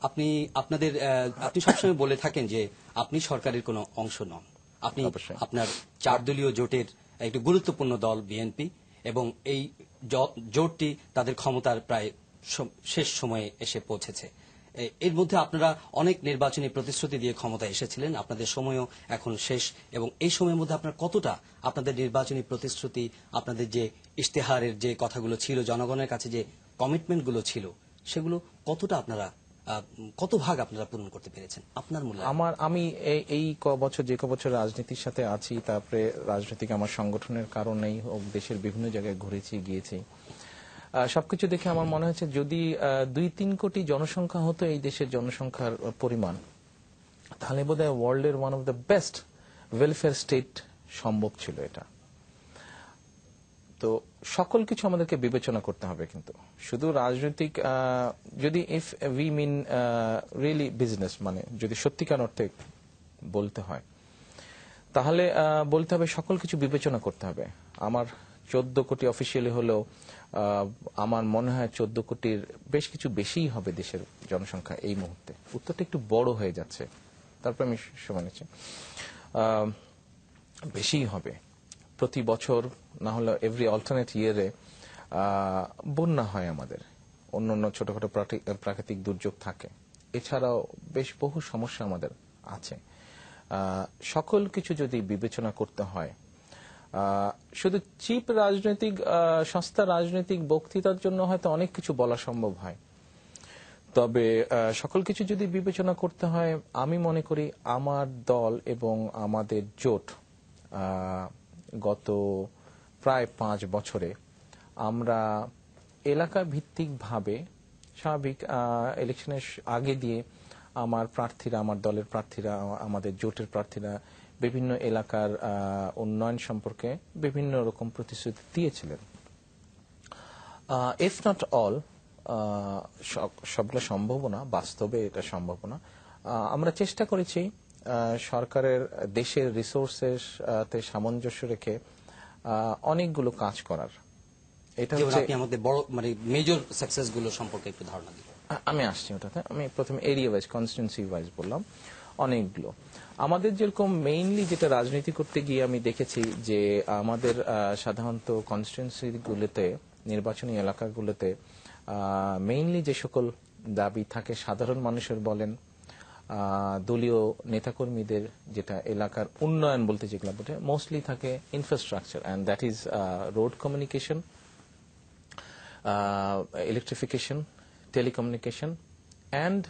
আপনি আপনাদের আপনি সবসময় বলে থাকেন যে আপনি সরকারের কোনো অংশ নন, আপনি অবশ্যই। আপনার 4 দলীয় জোটের একটি গুরুত্বপূর্ণ দল বিএনপি, এবং এই জোটটি তাদের ক্ষমতার প্রায় শেষ সময়ে এসে পৌঁছেছে। এর মধ্যে আপনারা অনেক নির্বাচনী প্রতিশ্রুতি দিয়ে ক্ষমতায় এসেছিলেন, আপনাদের সময়ও এখন শেষ, এবং এই সময়ের মধ্যে আপনার কতটা আপনাদের নির্বাচনী প্রতিশ্রুতি, আপনাদের যে ইশতেহারের যে কথাগুলো ছিল, জনগণের কাছে যে কমিটমেন্টগুলো ছিল, সেগুলো কতটা আপনারা কত ভাগ আপনারা পূরণ করতে পেরেছেন আপনার মূল্যায়ন? আমি এই যে ক বছর রাজনীতির সাথে আছি, তারপরে রাজনৈতিক আমার সংগঠনের কারণেই হোক, দেশের বিভিন্ন জায়গায় ঘুরেছি গিয়েছি, সবকিছু দেখে আমার মনে হচ্ছে যদি 2-3 কোটি জনসংখ্যা হতো এই দেশের জনসংখ্যার পরিমাণ, তাহলে বোধহয় ওয়ার্ল্ডের one of the best welfare state সম্ভব ছিল এটা। তো সকল কিছু আমাদেরকে বিবেচনা করতে হবে, কিন্তু শুধু রাজনৈতিক, যদি if we mean really business, মানে যদি সত্যিকার অর্থে বলতে হয়, তাহলে বলতে হবে সকল কিছু বিবেচনা করতে হবে। আমার 14 কোটি অফিসিয়ালি হলেও আমার মনে হয় 14 কোটির বেশ কিছু বেশিই হবে দেশের জনসংখ্যা এই মুহূর্তে। উত্তরটা একটু বড় হয়ে যাচ্ছে, তারপর আমি সময় নিচ্ছি, বেশিই হবে। প্রতি বছর না হলে এভরি অল্টারনেট ইয়ারে বন্যা হয় আমাদের, অন্য ছোটখাটো প্রাকৃতিক দুর্যোগ থাকে, এছাড়াও বেশ বহু সমস্যা আমাদের আছে। সকল কিছু যদি বিবেচনা করতে হয়, শুধু চিপ রাজনৈতিক সস্তা রাজনৈতিক বক্তৃতার জন্য হয়তো অনেক কিছু বলা সম্ভব হয়, তবে সকল কিছু যদি বিবেচনা করতে হয়, আমি মনে করি আমার দল এবং আমাদের জোট গত প্রায় 5 বছরে আমরা এলাকা ভিত্তিক ভাবে স্বাভাবিক ইলেকশনের আগে দিয়ে আমার দলের প্রার্থীরা, আমাদের জোটের প্রার্থীরা বিভিন্ন এলাকার উন্নয়ন সম্পর্কে বিভিন্ন রকম প্রতিশ্রুতি দিয়েছিলেন। ইফ নট অল, সবগুলো সম্ভব না, বাস্তবে এটা সম্ভব না। আমরা চেষ্টা করেছি সরকারের দেশের রিসোর্সের তে সামঞ্জস্য রেখে অনেকগুলো কাজ করার। এটা হচ্ছে আপনি আমাদের বড় মানে মেজর সাকসেস গুলো সম্পর্কে একটু ধারণা দিন। আমি আসছি ওটাতে। আমি প্রথমে এরিয়া ওয়াইজ, কনস্টিটিউয়েন্সি ওয়াইজ বললাম অনেকগুলো। আমাদের যেরকম মেইনলি যেটা রাজনীতি করতে গিয়ে আমি দেখেছি যে আমাদের সাধারণত কনস্টিটিউয়েন্সিগুলোতে, নির্বাচনী এলাকাগুলোতে মেইনলি যে সকল দাবি থাকে সাধারণ মানুষের বলেন, দলীয় নেতাকর্মীদের, যেটা এলাকার উন্নয়ন বলতে যেগুলো বলে, মোস্টলি থাকে infrastructure, and that is road communication, electrification, telecommunication, and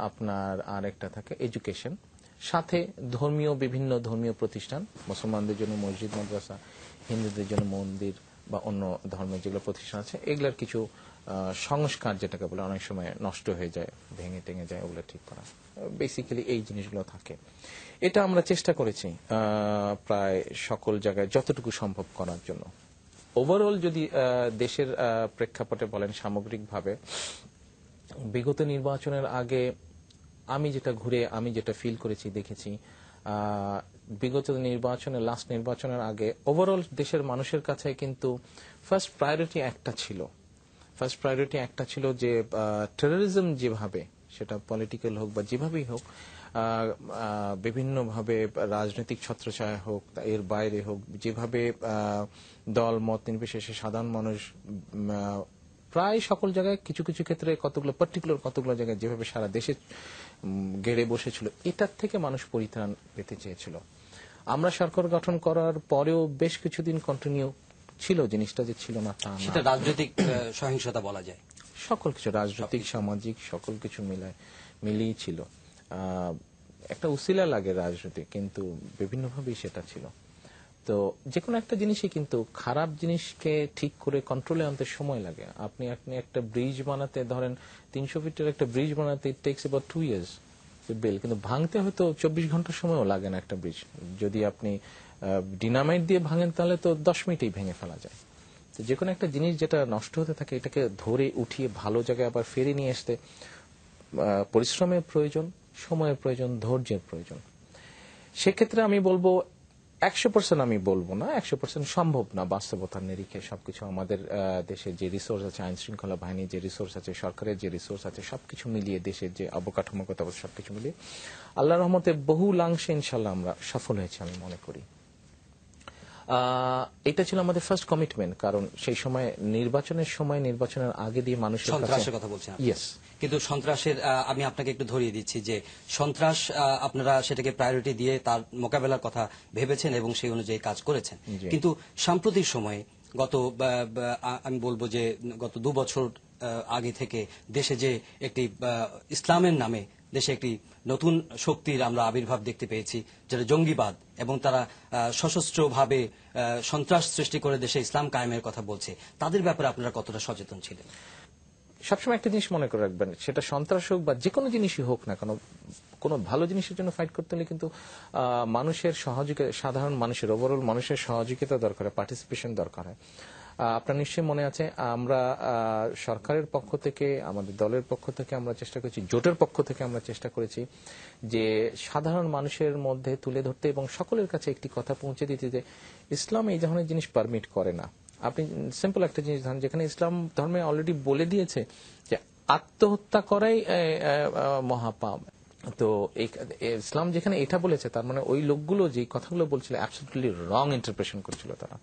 আপনার আর একটা থাকে এডুকেশন, সাথে বিভিন্ন ধর্মীয় প্রতিষ্ঠান, মুসলমানদের জন্য মসজিদ মাদ্রাসা, হিন্দুদের জন্য মন্দির বা অন্য ধর্মের যেগুলো প্রতিষ্ঠান আছে, এগুলার কিছু সংস্কার, যেটাকে বলে অনেক সময় নষ্ট হয়ে যায়, ভেঙে টেঙে যায়, ওগুলো ঠিক করা। বেসিক্যালি এই জিনিসগুলো থাকে। এটা আমরা চেষ্টা করেছি প্রায় সকল জায়গায় যতটুকু সম্ভব করার জন্য। ওভারঅল যদি দেশের প্রেক্ষাপটে বলেন, সামগ্রিকভাবে বিগত নির্বাচনের আগে আমি যেটা ফিল করেছি, দেখেছি, বিগত নির্বাচনের, লাস্ট নির্বাচনের আগে ওভারঅল দেশের মানুষের কাছে কিন্তু ফার্স্ট প্রায়োরিটি একটা ছিল যে টেরোরিজম যেভাবে, সেটা পলিটিক্যাল হোক বা যেভাবেই হোক, বিভিন্নভাবে রাজনৈতিক ছত্রছায়া হোক, এর বাইরে হোক, যেভাবে দল মত নির্বিশেষে সাধারণ মানুষ প্রায় সকল জায়গায়, কিছু কিছু ক্ষেত্রে কতগুলো জায়গায় যেভাবে সারা দেশে গেড়ে বসেছিল, এটার থেকে মানুষ পরিত্রাণ পেতে চেয়েছিল। আমরা সরকার গঠন করার পরেও বেশ কিছুদিন কন্টিনিউ ছিল, জিনিসটা যে ছিল না তা না। সেটা রাজনৈতিক সহিংসতা বলা যায়, সকল কিছু রাজনৈতিক, সামাজিক সকল কিছু মিলিয়ে ছিল। একটা উসিলা লাগে রাজনীতি, কিন্তু বিভিন্নভাবেই সেটা ছিল। তো যে কোনো একটা জিনিসই কিন্তু খারাপ জিনিসকে ঠিক করে কন্ট্রোলে আনতে সময় লাগে। আপনি একটা ব্রিজ বানাতে, ধরেন 300 ফিটের একটা ব্রিজ বানাতে ইট টেকস অ্যাবাউট 2 years কিন্তু ভাঙতে হয়তো 24 ঘন্টার সময়ও লাগে না একটা ব্রিজ। যদি আপনি ডিনামাইট দিয়ে ভাঙেন তাহলে তো 10 মিনিটেই ভেঙে ফেলা যায়। তো যে কোনো একটা জিনিস যেটা নষ্ট হতে থাকে, এটাকে ধরে উঠিয়ে ভালো জায়গায় আবার ফিরে নিয়ে আসতে পরিশ্রমের প্রয়োজন, সময়ের প্রয়োজন, ধৈর্যের প্রয়োজন। সেক্ষেত্রে আমি বলবো 100% আমি বলবো না, 100% সম্ভব না বাস্তবতার নিরিখে সবকিছু আমাদের দেশের যে রিসোর্স আছে, আইন শৃঙ্খলা বাহিনীর যে রিসোর্স আছে, সরকারের যে রিসোর্স আছে, সবকিছু মিলিয়ে দেশের যে অবকাঠামোগত অবস্থা সবকিছু মিলিয়ে আল্লাহর রহমতে বহুলাংশে ইনশাল্লাহ আমরা সফল হয়েছি আমি মনে করি। এটা ছিল আমাদের ফার্স্ট কমিটমেন্ট, কারণ সেই সময় নির্বাচনের আগে দিয়ে মানুষের কাছে সন্ত্রাসের কথা বলছেন আপনি। ইয়েস, কিন্তু সন্ত্রাসের আমি আপনাকে একটু ধরিয়ে দিচ্ছি যে সন্ত্রাস আপনারা সেটাকে প্রায়োরিটি দিয়ে তার মোকাবেলার কথা ভেবেছেন এবং সেই অনুযায়ী কাজ করেছেন। জি। কিন্তু সাম্প্রতিক সময়ে গত আমি বলবো যে গত 2 বছর আগে থেকে দেশে যে একটি ইসলামের নামে দেশে একটি নতুন শক্তির আমরা আবির্ভাব দেখতে পেয়েছি, যেটা জঙ্গিবাদ, এবং তারা সশস্ত্রভাবে সন্ত্রাস সৃষ্টি করে দেশে ইসলাম কায়েমের কথা বলছে। তাদের ব্যাপারে আপনারা কতটা সচেতন ছিলেন? সবসময় একটা জিনিস মনে করে রাখবেন, সেটা সন্ত্রাস হোক বা যে কোনো জিনিসই হোক না কেন, কোনো ভালো জিনিসের জন্য ফাইট করতে হলে কিন্তু মানুষের সহযোগিতা, সাধারণ মানুষের, ওভারঅল মানুষের সহযোগিতা দরকার হয়, পার্টিসিপেশন দরকার হয়। আপনার নিশ্চয়ই মনে আছে, আমরা সরকারের পক্ষ থেকে, আমাদের দলের পক্ষ থেকে আমরা চেষ্টা করেছি, জোটের পক্ষ থেকে আমরা চেষ্টা করেছি যে সাধারণ মানুষের মধ্যে তুলে ধরতে এবং সকলের কাছে একটি কথা পৌঁছে দিতে যে ইসলাম এই ধরনের জিনিস পারমিট করে না। আপনি সিম্পল একটা জিনিস ধরেন, যেখানে ইসলাম ধর্মে অলরেডি বলে দিয়েছে যে আত্মহত্যা করাই মহাপাপ, তো ইসলাম যেখানে এটা বলেছে, তার মানে ওই লোকগুলো যে কথাগুলো বলছিল অ্যাবসলিউটলি রং ইন্টারপ্রেশন করছিল তারা।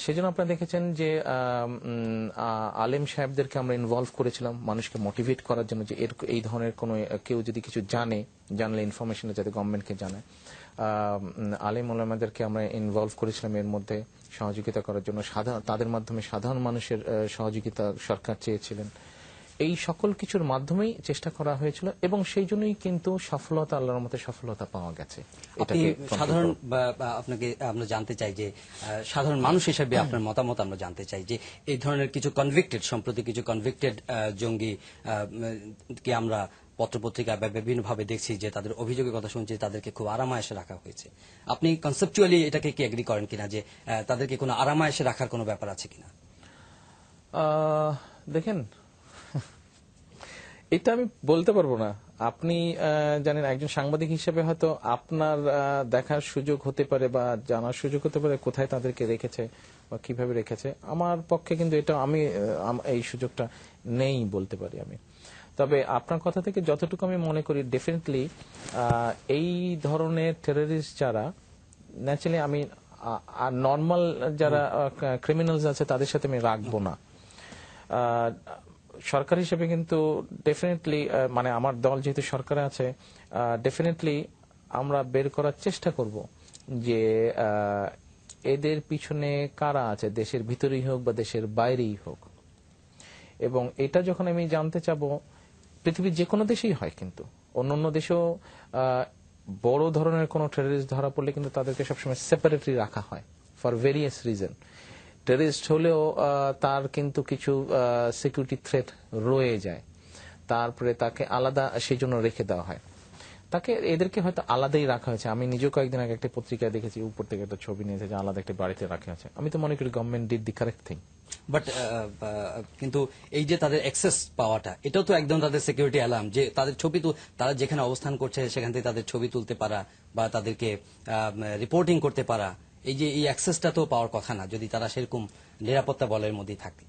সেজন্য আপনারা দেখেছেন যে আলেম সাহেবদেরকে আমরা ইনভলভ করেছিলাম মানুষকে মোটিভেট করার জন্য, যে এই ধরনের কোনো কেউ যদি কিছু জানলে ইনফরমেশন যাতে গভর্নমেন্টকে জানায়। আলেম ওলামাদেরকে আমরা ইনভলভ করেছিলাম এর মধ্যে সহযোগিতা করার জন্য, তাদের মাধ্যমে সাধারণ মানুষের সহযোগিতা সরকার চেয়েছিলেন। এই সকল কিছুর মাধ্যমেই চেষ্টা করা হয়েছিল এবং সেই জন্যই কিন্তু সফলতা, আল্লাহর মতে সফলতা পাওয়া গেছে। আপনি সাধারণ আপনাকে আমরা জানতে চাই যে সাধারণ মানুষ হিসেবে আপনার মতামত আমরা জানতে চাই যে এই ধরনের কিছু সম্প্রতি কিছু কনভিক্টেড জঙ্গি কে আমরা পত্রপত্রিকা বা বিভিন্ন ভাবে দেখছি যে তাদের অভিযোগের কথা শুনছি, তাদেরকে খুব আরামায়েশে রাখা হয়েছে। আপনি কনসেপচুয়ালি এটাকে কি এগ্রি করেন কিনা যে তাদেরকে কোনো আরামায়েশে রাখার কোনো ব্যাপার আছে কিনা? দেখেন, এটা আমি বলতে পারবো না। আপনি জানেন, একজন সাংবাদিক হিসেবে হয়তো আপনার দেখার সুযোগ হতে পারে বা জানার সুযোগ হতে পারে কোথায় তাদেরকে রেখেছে বা কিভাবে রেখেছে। আমার পক্ষে কিন্তু এটা এই সুযোগটা নেই বলতে পারি আমি। তবে আপনার কথা থেকে যতটুকু আমি মনে করি, ডেফিনেটলি এই ধরনের টেররিস্ট যারা, ন্যাচারালি আমি নর্মাল যারা ক্রিমিনালস আছে তাদের সাথে আমি রাখবো না। সরকার হিসেবে কিন্তু ডেফিনেটলি, মানে আমার দল যেহেতু সরকারে আছে, ডেফিনেটলি আমরা বের করার চেষ্টা করব যে এদের পিছনে কারা আছে, দেশের ভিতরেই হোক বা দেশের বাইরেই হোক। এবং এটা যখন আমি জানতে চাবো, পৃথিবীর যে কোনো দেশেই হয়, কিন্তু অন্য দেশেও বড় ধরনের কোনো টেররিস্ট ধরা পড়লে কিন্তু তাদেরকে সবসময় সেপারেটলি রাখা হয় ফর ভেরিয়াস রিজন। টেররিস্ট হলেও তার কিন্তু কিছু সিকিউরিটি থ্রেট রয়ে যায়, তারপরে তাকে আলাদা সেই জন্য রেখে দেওয়া হয়। এদেরকে হয়তো আলাদাই রাখা হয়েছে। আমি নিজেও কয়েকদিন আগে একটা পত্রিকায় দেখেছি, উপর থেকে একটা ছবি নিয়েছে যে আলাদা একটা বাড়িতে রাখা আছে। আমি তো মনে করি government did the correct thing. But কিন্তু এই যে তাদের অ্যাক্সেস পাওয়াটা, এটাও তো একদম তাদের সিকিউরিটি অ্যালার্ম, যে তাদের ছবি তারা যেখানে অবস্থান করছে সেখান থেকে তাদের ছবি তুলতে পারা বা তাদেরকে রিপোর্টিং করতে পারা, এই যে এই অ্যাক্সেসটা তো পাওয়ার কথা না যদি তারা সেরকম নিরাপত্তা বলের মধ্যেই থাকে।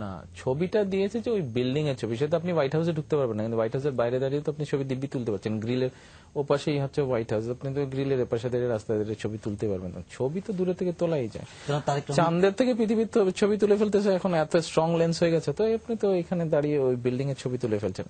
না, ছবিটা দিয়েছে যে ওই বিল্ডিং এর ছবি, সেটা আপনি হোয়াইট হাউসে ঢুকতে পারবেন না, কিন্তু হোয়াইট হাউসের বাইরে দাঁড়িয়ে তো আপনি ছবি দিব্যি তুলতে পারছেন। গ্রিলের ওপাশেই হচ্ছে হোয়াইট হাউস, আপনি তো গ্রিলের এপাশে দাঁড়িয়ে রাস্তায় দাঁড়িয়ে ছবি তুলতে পারবেন না। ছবি তো দূরে থেকে তোলাই যায়। চাঁদের থেকে পৃথিবীর ছবি তুলে ফেলতেছে এখন, এত স্ট্রং লেন্স হয়ে গেছে, তো আপনি তো এখানে দাঁড়িয়ে ওই বিল্ডিং এর ছবি তুলে ফেলছেন।